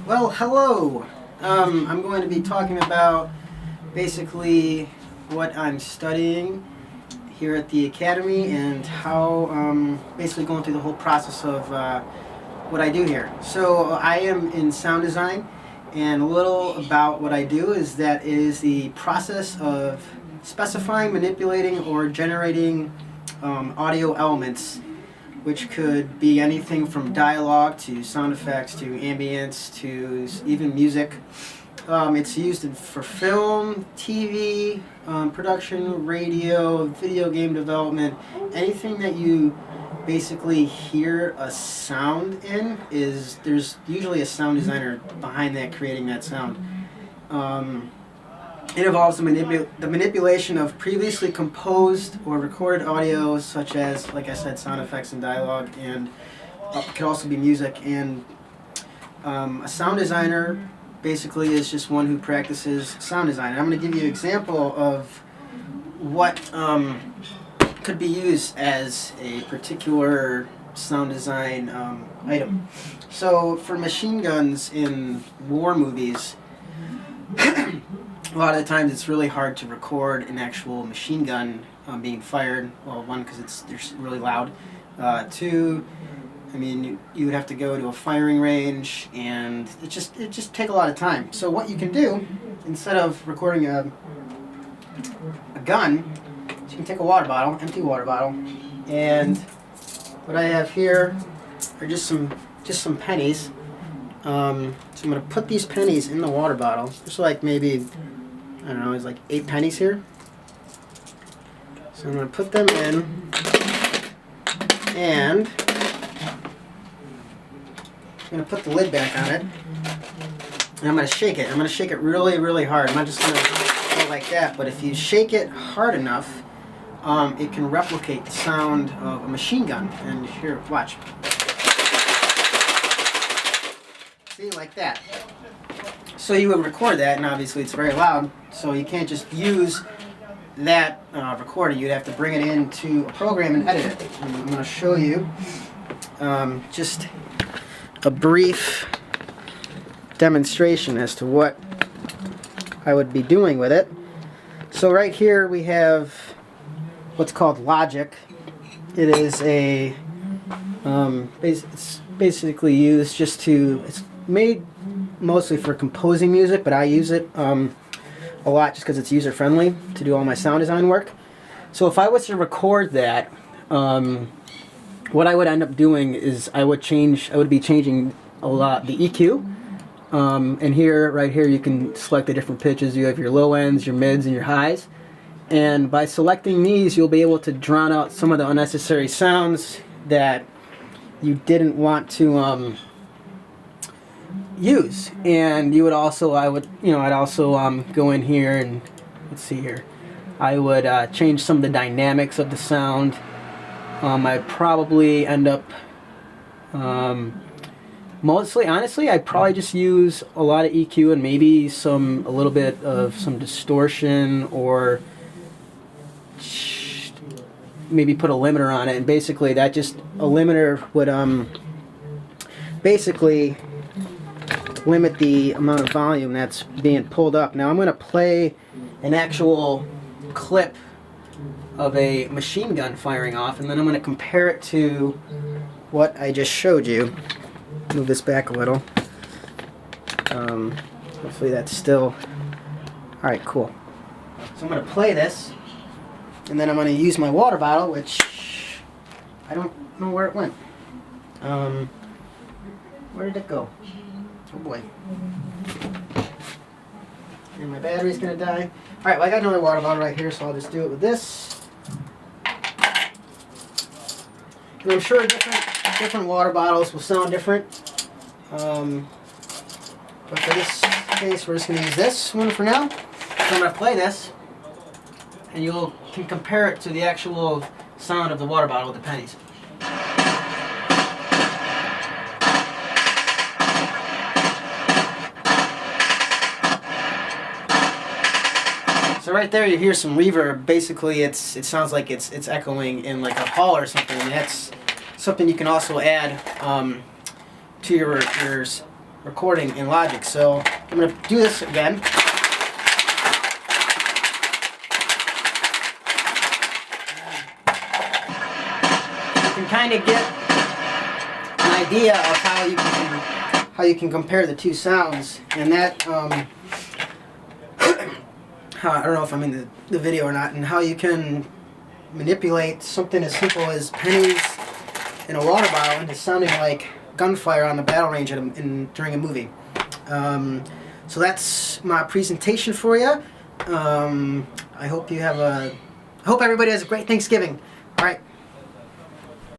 Well, hello. I'm going to be talking about basically what I'm studying here at the academy and how basically going through the whole process of what I do here. So I am in sound design, and a little about what I do is that it is the process of specifying, manipulating, or generating audio elements, which could be anything from dialogue to sound effects to ambience to even music. It's used for film, TV, production, radio, video game development. Anything that you basically hear a sound in there's usually a sound designer behind that creating that sound. It involves the manipulation of previously composed or recorded audio, such as, like I said, sound effects and dialogue, and it could also be music. And a sound designer basically is just one who practices sound design. And I'm going to give you an example of what could be used as a particular sound design item. So for machine guns in war movies, a lot of the times it's really hard to record an actual machine gun being fired. Well, one, because they're really loud. Two, I mean, you would have to go to a firing range, and it just take a lot of time. So what you can do, instead of recording a gun, is you can take a water bottle, empty water bottle, and what I have here are just some pennies. So I'm going to put these pennies in the water bottle, just like maybe, I don't know, it's like 8 pennies here. So I'm going to put them in, and I'm going to put the lid back on it, and I'm going to shake it. I'm going to shake it really, really hard. I'm not just going to go like that, but if you shake it hard enough, it can replicate the sound of a machine gun. And here, watch. See, like that. So you would record that, and obviously it's very loud, so you can't just use that recording. You'd have to bring it into a program and edit it. And I'm going to show you just a brief demonstration as to what I would be doing with it. So right here we have what's called Logic. It is it's basically used it's made mostly for composing music, but I use it a lot just because it's user friendly to do all my sound design work. So if I was to record that, what I would end up doing is I would be changing a lot the EQ. And right here you can select the different pitches. You have your low ends, your mids, and your highs. And by selecting these, you'll be able to drown out some of the unnecessary sounds that you didn't want to use. And you would also, I'd also go in here and, let's see here, I would change some of the dynamics of the sound. I'd probably end up, mostly, honestly, I'd probably just use a lot of EQ and maybe a little bit of some distortion, or maybe put a limiter on it. And basically a limiter would basically limit the amount of volume that's being pulled up. Now I'm going to play an actual clip of a machine gun firing off, and then I'm going to compare it to what I just showed you. Move this back a little. Hopefully that's still... Alright, cool. So I'm going to play this, and then I'm going to use my water bottle, which I don't know where it went. Where did it go? Oh boy. And my battery's going to die. Alright, well, I got another water bottle right here, so I'll just do it with this. And I'm sure different water bottles will sound different. But for this case, we're just going to use this one for now. So I'm going to play this, and you can compare it to the actual sound of the water bottle with the pennies. So right there you hear some reverb. Basically it sounds like it's echoing in like a hall or something. And that's something you can also add to your recording in Logic. So I'm going to do this again. You can kind of get an idea of how you can compare the two sounds, and that I don't know if I'm in the video or not, and how you can manipulate something as simple as pennies in a water bottle into sounding like gunfire on the battle range during a movie. So that's my presentation for you. I hope everybody has a great Thanksgiving.